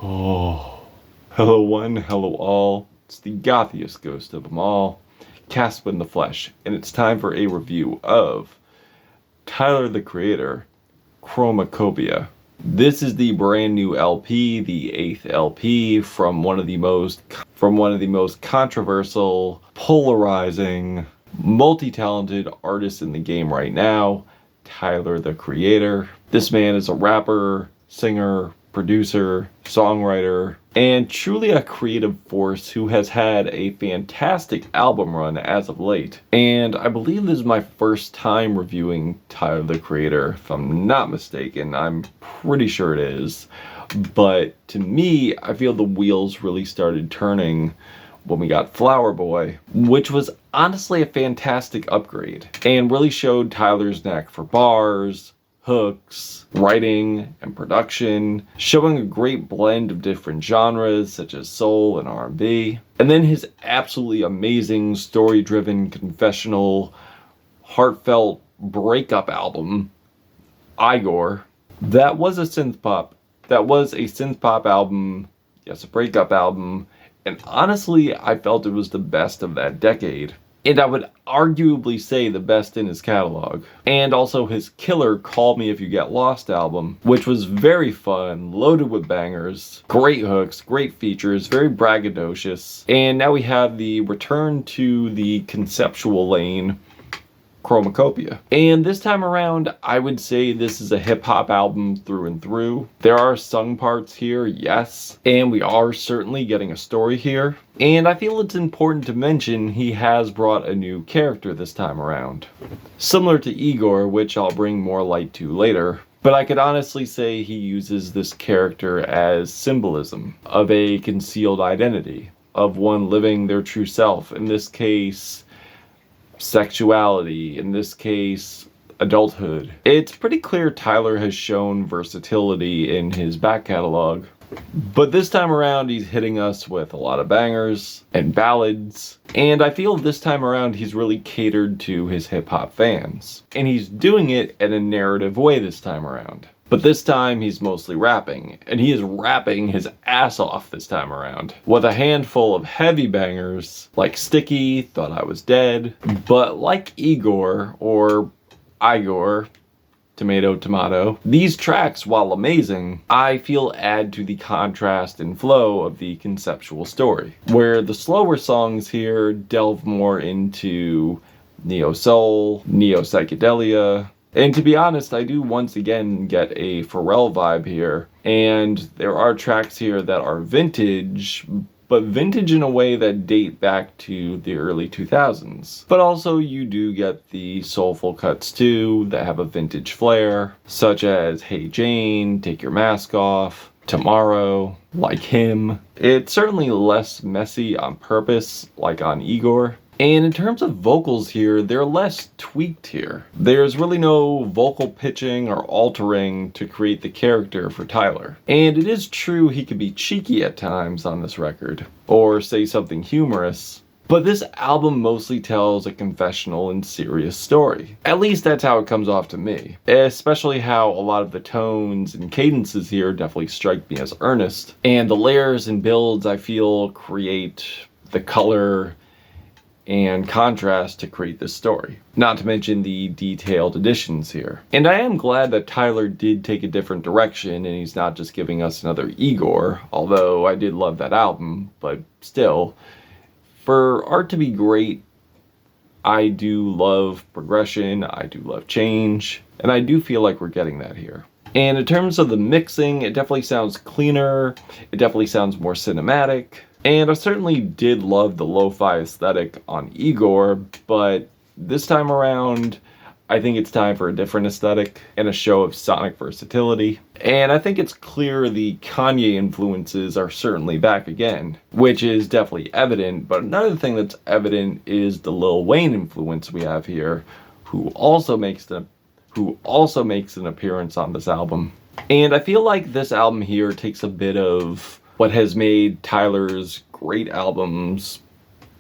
Oh, hello one, hello all. It's the gothiest ghost of them all, Casper in the flesh, and it's time for a review of Tyler the Creator, Chromakopia. This is the brand new LP, the 8th LP from one of the most controversial, polarizing, multi-talented artists in the game right now, Tyler the Creator. This man is a rapper, singer, producer, songwriter, and truly a creative force who has had a fantastic album run as of late. And I believe this is my first time reviewing Tyler the Creator, if I'm not mistaken. I'm pretty sure it is. But to me, I feel the wheels really started turning when we got Flower Boy, which was honestly a fantastic upgrade and really showed Tyler's knack for bars, hooks, writing, and production, showing a great blend of different genres such as soul and R&B. And then his absolutely amazing story-driven, confessional, heartfelt breakup album, Igor. That was a synth pop album, yes, a breakup album, and honestly, I felt it was the best of that decade. And I would arguably say the best in his catalog. And also his killer Call Me If You Get Lost album, which was very fun, loaded with bangers, great hooks, great features, very braggadocious. And now we have the return to the conceptual lane, Chromakopia. And this time around, I would say this is a hip-hop album through and through. There are sung parts here, yes, and we are certainly getting a story here. And I feel it's important to mention he has brought a new character this time around. Similar to Igor, which I'll bring more light to later, but I could honestly say he uses this character as symbolism of a concealed identity, of one living their true self, in this case, sexuality, in this case, adulthood. It's pretty clear Tyler has shown versatility in his back catalog, but this time around he's hitting us with a lot of bangers and ballads, and I feel this time around he's really catered to his hip-hop fans, and he's doing it in a narrative way this time around. But this time he's mostly rapping, and he is rapping his ass off this time around, with a handful of heavy bangers like Sticky, Thought I Was Dead. But like Igor, or Igor, tomato tomato, these tracks, while amazing, I feel add to the contrast and flow of the conceptual story, where the slower songs here delve more into neo-soul, neo-psychedelia. And to be honest, I do once again get a Pharrell vibe here, and there are tracks here that are vintage, but vintage in a way that date back to the early 2000s. But also you do get the soulful cuts too that have a vintage flair, such as Hey Jane, Take Your Mask Off, Tomorrow, Like Him. It's certainly less messy on purpose, like on Igor. And in terms of vocals here, they're less tweaked here. There's really no vocal pitching or altering to create the character for Tyler. And it is true he can be cheeky at times on this record, or say something humorous, but this album mostly tells a confessional and serious story. At least that's how it comes off to me. Especially how a lot of the tones and cadences here definitely strike me as earnest. And the layers and builds I feel create the color and contrast to create this story. Not to mention the detailed additions here. And I am glad that Tyler did take a different direction and he's not just giving us another Igor, although I did love that album, but still, for art to be great, I do love progression, I do love change, and I do feel like we're getting that here. And in terms of the mixing, it definitely sounds cleaner, it definitely sounds more cinematic. And I certainly did love the lo-fi aesthetic on Igor, but this time around, I think it's time for a different aesthetic and a show of sonic versatility. And I think it's clear the Kanye influences are certainly back again, which is definitely evident, but another thing that's evident is the Lil Wayne influence we have here, who also makes an appearance on this album. And I feel like this album here takes a bit of what has made Tyler's great albums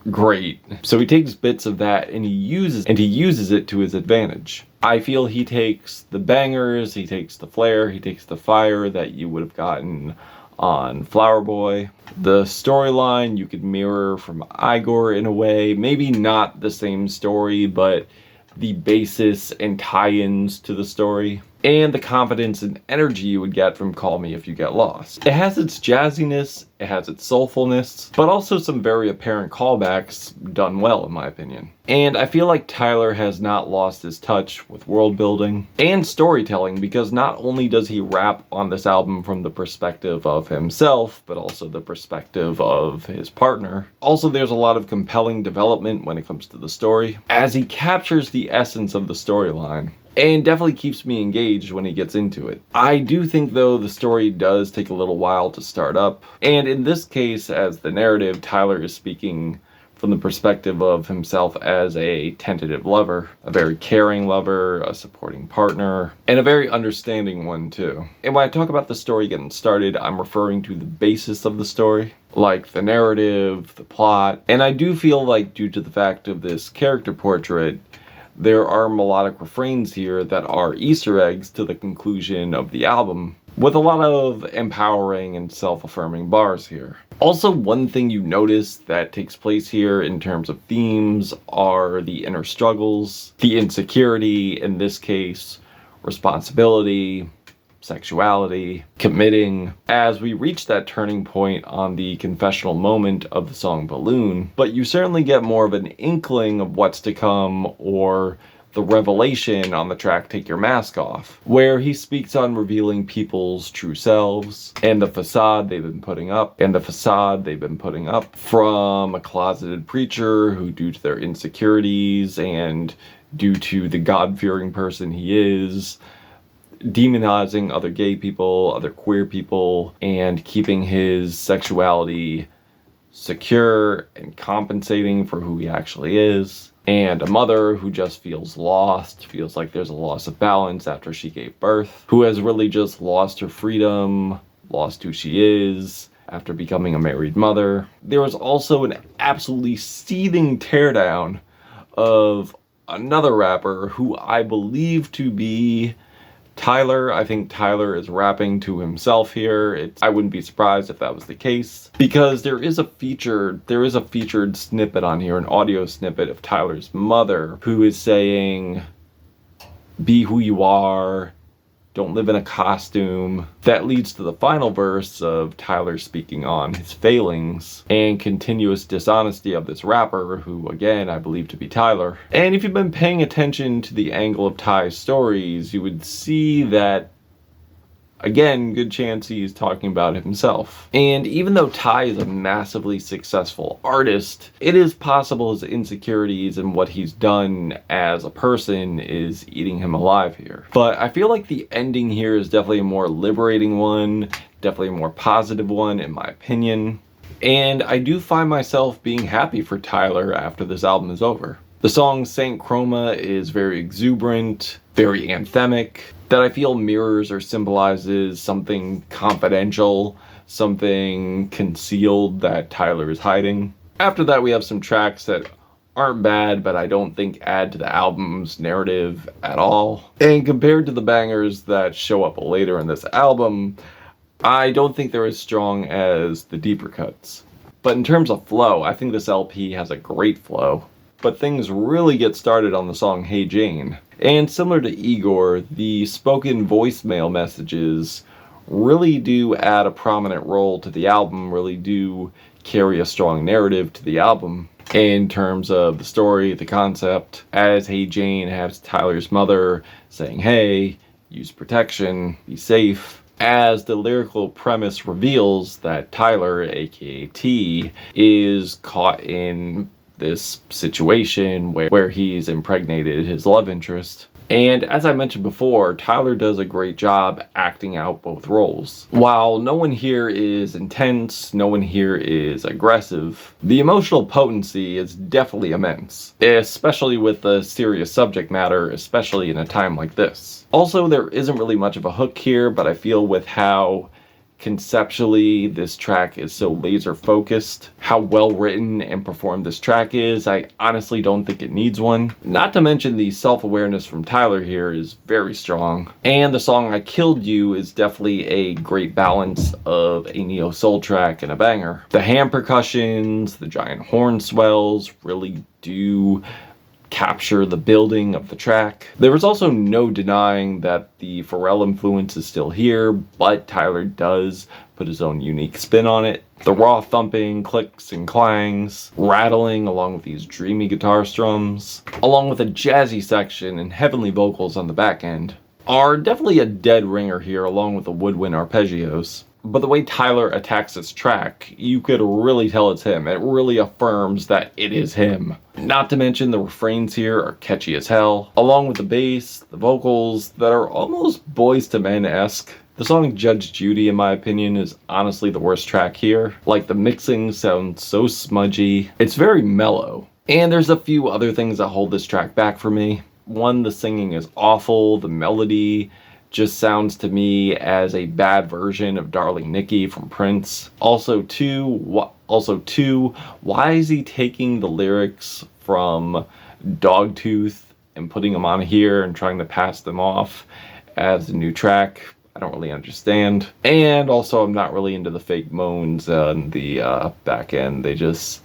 great. So he takes bits of that and he uses it to his advantage. I feel he takes the bangers, he takes the flair, he takes the fire that you would have gotten on Flower Boy. The storyline you could mirror from Igor in a way, maybe not the same story, but the basis and tie-ins to the story, and the confidence and energy you would get from Call Me If You Get Lost. It has its jazziness, it has its soulfulness, but also some very apparent callbacks done well in my opinion. And I feel like Tyler has not lost his touch with world building and storytelling, because not only does he rap on this album from the perspective of himself, but also the perspective of his partner. Also, there's a lot of compelling development when it comes to the story, as he captures the essence of the storyline, and definitely keeps me engaged when he gets into it. I do think though the story does take a little while to start up, and in this case, as the narrative, Tyler is speaking from the perspective of himself as a tentative lover, a very caring lover, a supporting partner, and a very understanding one too. And when I talk about the story getting started, I'm referring to the basis of the story, like the narrative, the plot, and I do feel like due to the fact of this character portrait, there are melodic refrains here that are Easter eggs to the conclusion of the album, with a lot of empowering and self-affirming bars here. Also, one thing you notice that takes place here in terms of themes are the inner struggles, the insecurity, in this case, responsibility, sexuality, committing, as we reach that turning point on the confessional moment of the song Balloon. But you certainly get more of an inkling of what's to come, or the revelation on the track Take Your Mask Off, where he speaks on revealing people's true selves and the facade they've been putting up, from a closeted preacher who, due to their insecurities and due to the God-fearing person he is, demonizing other gay people, other queer people, and keeping his sexuality secure and compensating for who he actually is. And a mother who just feels lost, feels like there's a loss of balance after she gave birth, who has really just lost her freedom, lost who she is after becoming a married mother. There was also an absolutely seething teardown of another rapper who I believe to be Tyler. I think Tyler is rapping to himself here. I wouldn't be surprised if that was the case, because there is a featured snippet on here, an audio snippet of Tyler's mother, who is saying, "Be who you are, don't live in a costume." That leads to the final verse of Tyler speaking on his failings and continuous dishonesty of this rapper, who again I believe to be Tyler. And if you've been paying attention to the angle of Ty's stories, you would see that, again, good chance he's talking about himself. And even though Ty is a massively successful artist, it is possible his insecurities and what he's done as a person is eating him alive here. But I feel like the ending here is definitely a more liberating one, definitely a more positive one in my opinion. And I do find myself being happy for Tyler after this album is over. The song Saint Chroma is very exuberant, very anthemic, that I feel mirrors or symbolizes something confidential, something concealed that Tyler is hiding. After that, we have some tracks that aren't bad, but I don't think add to the album's narrative at all. And compared to the bangers that show up later in this album, I don't think they're as strong as the deeper cuts. But in terms of flow, I think this LP has a great flow. But things really get started on the song Hey Jane. And similar to Igor, the spoken voicemail messages really do add a prominent role to the album, really do carry a strong narrative to the album in terms of the story, the concept, as Hey Jane has Tyler's mother saying, "Hey, use protection, be safe," as the lyrical premise reveals that Tyler, aka T, is caught in this situation where he's impregnated his love interest. And as I mentioned before, Tyler does a great job acting out both roles. While no one here is intense, no one here is aggressive, the emotional potency is definitely immense, especially with the serious subject matter, especially in a time like this. Also, there isn't really much of a hook here, but I feel with how conceptually this track is so laser focused. How well written and performed this track is, I honestly don't think it needs one. Not to mention the self-awareness from Tyler here is very strong. And the song I Killed You is definitely a great balance of a neo-soul track and a banger. The hand percussions, the giant horn swells really do capture the building of the track. There was also no denying that the Pharrell influence is still here, but Tyler does put his own unique spin on it. The raw thumping, clicks and clangs, rattling along with these dreamy guitar strums, along with a jazzy section and heavenly vocals on the back end, are definitely a dead ringer here, along with the woodwind arpeggios. But the way Tyler attacks this track, you could really tell it's him. It really affirms that it is him. Not to mention the refrains here are catchy as hell, along with the bass, the vocals that are almost Boys to Men-esque. The song Judge Judy, in my opinion, is honestly the worst track here. Like, the mixing sounds so smudgy. It's very mellow. And there's a few other things that hold this track back for me. One, the singing is awful. The melody just sounds to me as a bad version of Darling Nikki from Prince. Also two, why is he taking the lyrics from Dogtooth and putting them on here and trying to pass them off as a new track? I don't really understand. And also, I'm not really into the fake moans on the back end. They just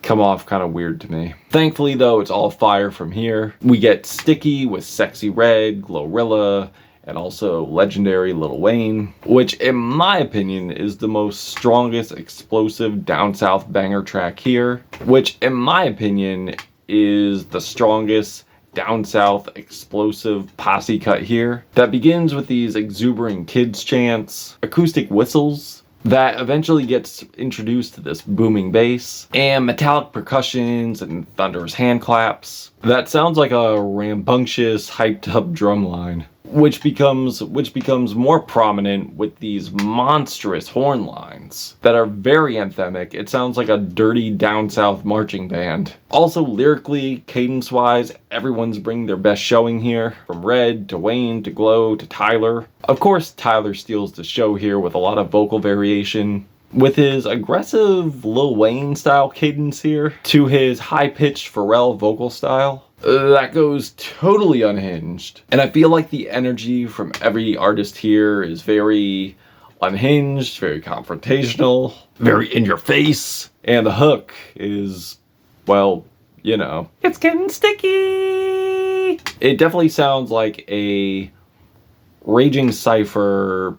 come off kind of weird to me. Thankfully though, it's all fire from here. We get Sticky with Sexy Red, Glorilla, and also legendary Lil Wayne, which in my opinion is the most strongest explosive down south banger track here, which in my opinion is the strongest down south explosive posse cut here, that begins with these exuberant kids chants, acoustic whistles that eventually gets introduced to this booming bass, and metallic percussions and thunderous hand claps that sounds like a rambunctious hyped up drum line, which becomes more prominent with these monstrous horn lines that are very anthemic. It sounds like a dirty down south marching band. Also lyrically, cadence wise, everyone's bringing their best showing here, from Red to Wayne to Glow to Tyler. Of course, Tyler steals the show here with a lot of vocal variation, with his aggressive Lil Wayne style cadence here to his high-pitched Pharrell vocal style that goes totally unhinged. And I feel like the energy from every artist here is very unhinged, very confrontational, very in your face. And the hook is, well, you know, it's getting sticky. It definitely sounds like a raging cipher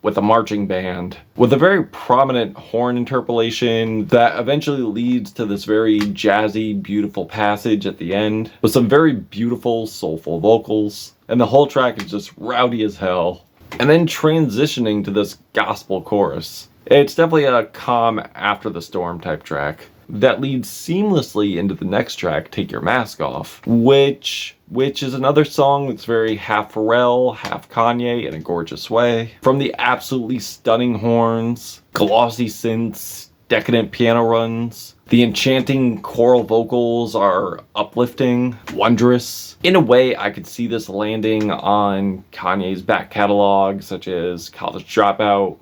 with a marching band, with a very prominent horn interpolation that eventually leads to this very jazzy, beautiful passage at the end, with some very beautiful, soulful vocals, and the whole track is just rowdy as hell. And then transitioning to this gospel chorus. It's definitely a calm after the storm type track that leads seamlessly into the next track, Take Your Mask Off, which is another song that's very half Pharrell, half Kanye in a gorgeous way. From the absolutely stunning horns, glossy synths, decadent piano runs, the enchanting choral vocals are uplifting, wondrous. In a way, I could see this landing on Kanye's back catalog, such as College Dropout,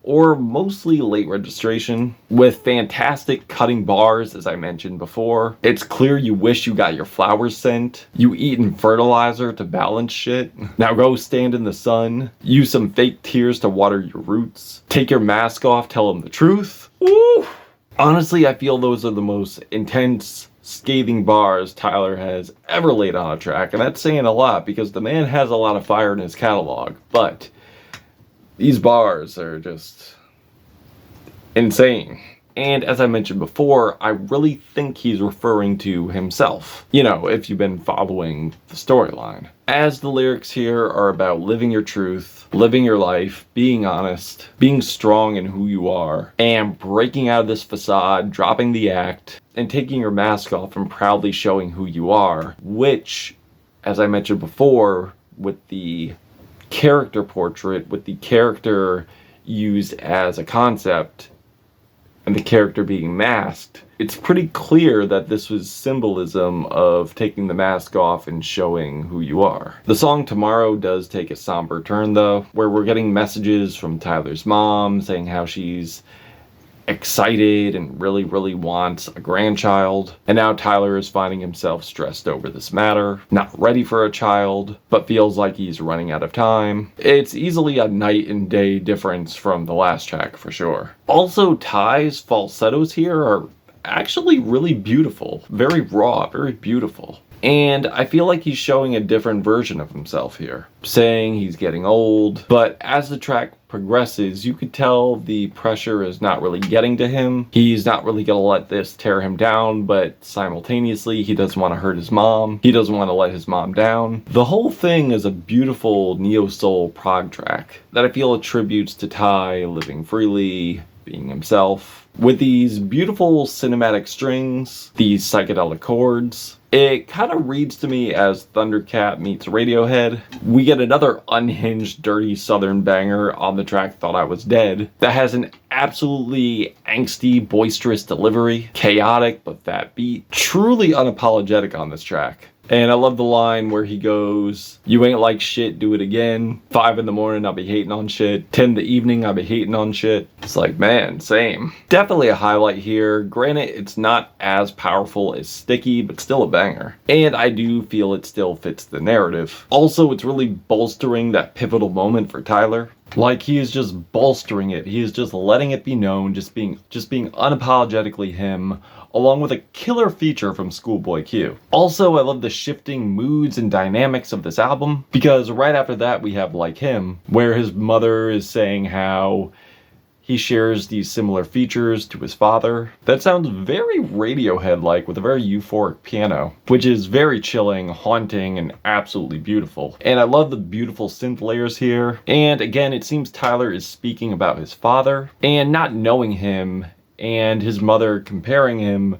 or mostly Late Registration, with fantastic cutting bars, as I mentioned before. It's clear you wish you got your flowers sent. You eaten fertilizer to balance shit. Now go stand in the sun. Use some fake tears to water your roots. Take your mask off, tell them the truth. Woo! Honestly, I feel those are the most intense, scathing bars Tyler has ever laid on a track, and that's saying a lot because the man has a lot of fire in his catalog, but these bars are just insane. And as I mentioned before, I really think he's referring to himself. You know, if you've been following the storyline. As the lyrics here are about living your truth, living your life, being honest, being strong in who you are, and breaking out of this facade, dropping the act, and taking your mask off and proudly showing who you are, which, as I mentioned before, with the character portrait, with the character used as a concept, and the character being masked, it's pretty clear that this was symbolism of taking the mask off and showing who you are. The song Tomorrow does take a somber turn though, where we're getting messages from Tyler's mom saying how she's excited and really wants a grandchild. And now Tyler is finding himself stressed over this matter, not ready for a child, but feels like he's running out of time. It's easily a night and day difference from the last track for sure. Also, Ty's falsettos here are actually really beautiful, very raw, very beautiful. And I feel like he's showing a different version of himself here, saying he's getting old, but as the track progresses, you could tell the pressure is not really getting to him. He's not really gonna let this tear him down, but simultaneously, he doesn't want to hurt his mom. He doesn't want to let his mom down. The whole thing is a beautiful neo-soul prog track that I feel attributes to Ty living freely, being himself. With these beautiful cinematic strings, these psychedelic chords, it kind of reads to me as Thundercat meets Radiohead. We get another unhinged, dirty southern banger on the track Thought I Was Dead that has an absolutely angsty, boisterous delivery, chaotic but fat beat, truly unapologetic on this track. And I love the line where he goes, "You ain't like shit, do it again. 5 in the morning, I'll be hating on shit. 10 in the evening, I'll be hating on shit." It's like, man, same. Definitely a highlight here. Granted, it's not as powerful as Sticky, but still a banger. And I do feel it still fits the narrative. Also, it's really bolstering that pivotal moment for Tyler. Like, he is just bolstering it. He is just letting it be known, just being unapologetically him, along with a killer feature from Schoolboy Q. Also, I love the shifting moods and dynamics of this album, because right after that we have Like Him, where his mother is saying how he shares these similar features to his father. That sounds very Radiohead-like, with a very euphoric piano, which is very chilling, haunting, and absolutely beautiful. And I love the beautiful synth layers here. And again, it seems Tyler is speaking about his father, and not knowing him, and his mother comparing him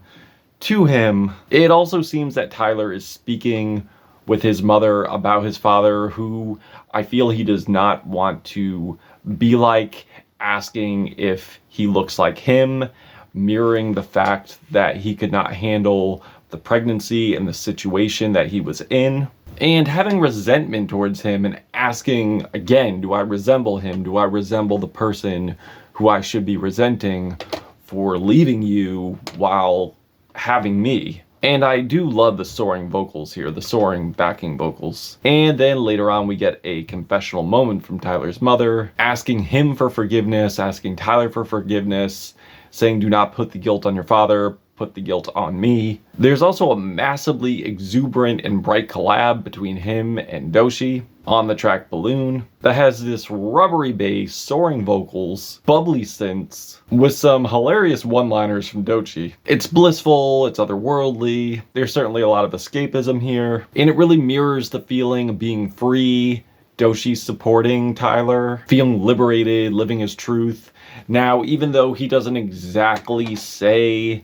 to him. It also seems that Tyler is speaking with his mother about his father, who I feel he does not want to be like, asking if he looks like him, mirroring the fact that he could not handle the pregnancy and the situation that he was in, and having resentment towards him and asking again, do I resemble him? Do I resemble the person who I should be resenting for leaving you while having me? And I do love the soaring vocals here, the soaring backing vocals. And then later on we get a confessional moment from Tyler's mother, asking him for forgiveness, asking Tyler for forgiveness, saying do not put the guilt on your father, put the guilt on me. There's also a massively exuberant and bright collab between him and Doshi on the track Balloon that has this rubbery bass, soaring vocals, bubbly synths, with some hilarious one-liners from Doshi. It's blissful, it's otherworldly, there's certainly a lot of escapism here, and it really mirrors the feeling of being free, Doshi supporting Tyler, feeling liberated, living his truth. Now, even though he doesn't exactly say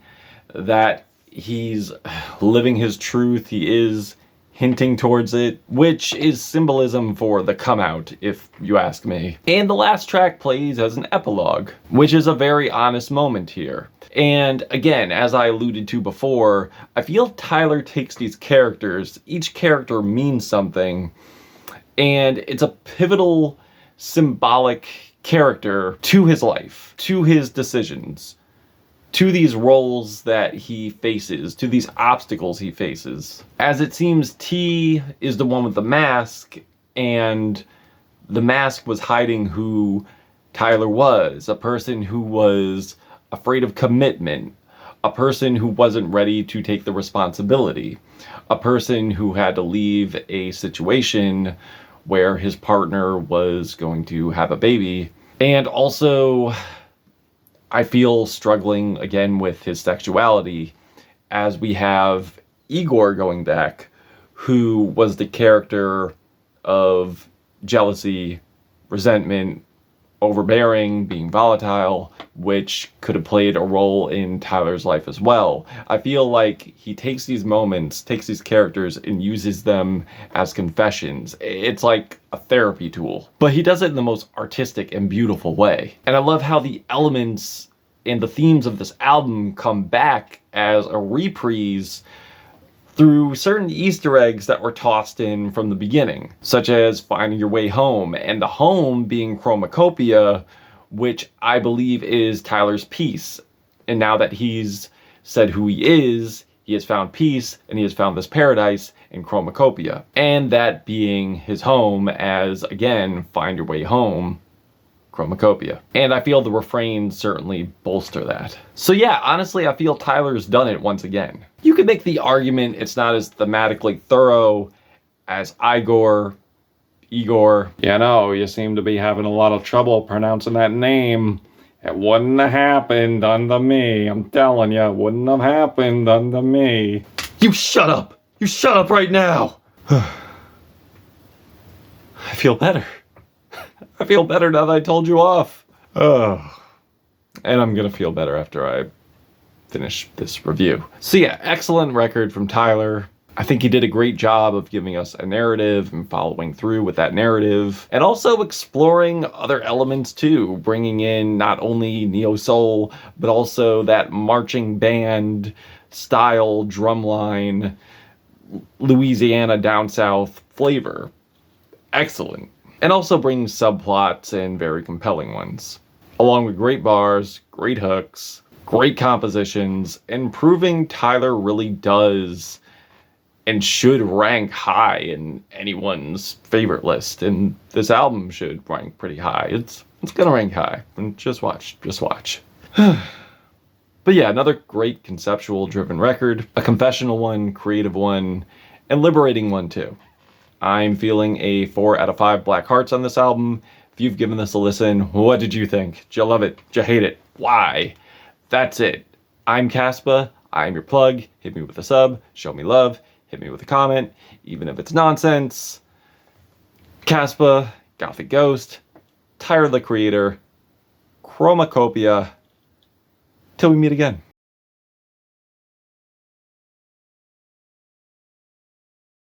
that he's living his truth, he is hinting towards it, which is symbolism for the come out, if you ask me. And the last track plays as an epilogue, which is a very honest moment here. And again, as I alluded to before, I feel Tyler takes these characters, each character means something, and it's a pivotal, symbolic character to his life, to his decisions, to these roles that he faces, to these obstacles he faces. As it seems, T is the one with the mask, and the mask was hiding who Tyler was, a person who was afraid of commitment, a person who wasn't ready to take the responsibility, a person who had to leave a situation where his partner was going to have a baby, and also I feel struggling again with his sexuality, as we have Igor going back, who was the character of jealousy, resentment, overbearing, being volatile, which could have played a role in Tyler's life as well. I feel like he takes these moments, takes these characters, and uses them as confessions. It's like a therapy tool. But he does it in the most artistic and beautiful way. And I love how the elements and the themes of this album come back as a reprise through certain Easter eggs that were tossed in from the beginning, such as finding your way home, and the home being Chromakopia, which I believe is Tyler's peace. And now that he's said who he has found peace, and he has found this paradise in Chromakopia. And that being his home as, again, find your way home, Chromakopia. And I feel the refrains certainly bolster that. So yeah, honestly, I feel Tyler's done it once again. You could make the argument it's not as thematically thorough as Igor. You know, you seem to be having a lot of trouble pronouncing that name. It wouldn't have happened unto me. I'm telling you, it wouldn't have happened unto me. You shut up! You shut up right now! I feel better. I feel better now that I told you off. Oh. And I'm gonna feel better after I finish this review. So yeah, excellent record from Tyler. I think he did a great job of giving us a narrative and following through with that narrative, and also exploring other elements too, bringing in not only neo-soul, but also that marching band style drumline, Louisiana down south flavor. Excellent. And also brings subplots and very compelling ones, along with great bars, great hooks, great compositions, and proving Tyler really does and should rank high in anyone's favorite list. And this album should rank pretty high. It's gonna rank high. And just watch. But yeah, another great conceptual driven record, a confessional one, creative one, and liberating one too. I'm feeling a 4 out of 5 Black Hearts on this album. If you've given this a listen, what did you think? Did you love it? Did you hate it? Why? That's it. I'm Caspa. I'm your plug. Hit me with a sub. Show me love. Hit me with a comment, even if it's nonsense. Caspa, Gothic Ghost, Tyler the Creator, Chromakopia. Till we meet again.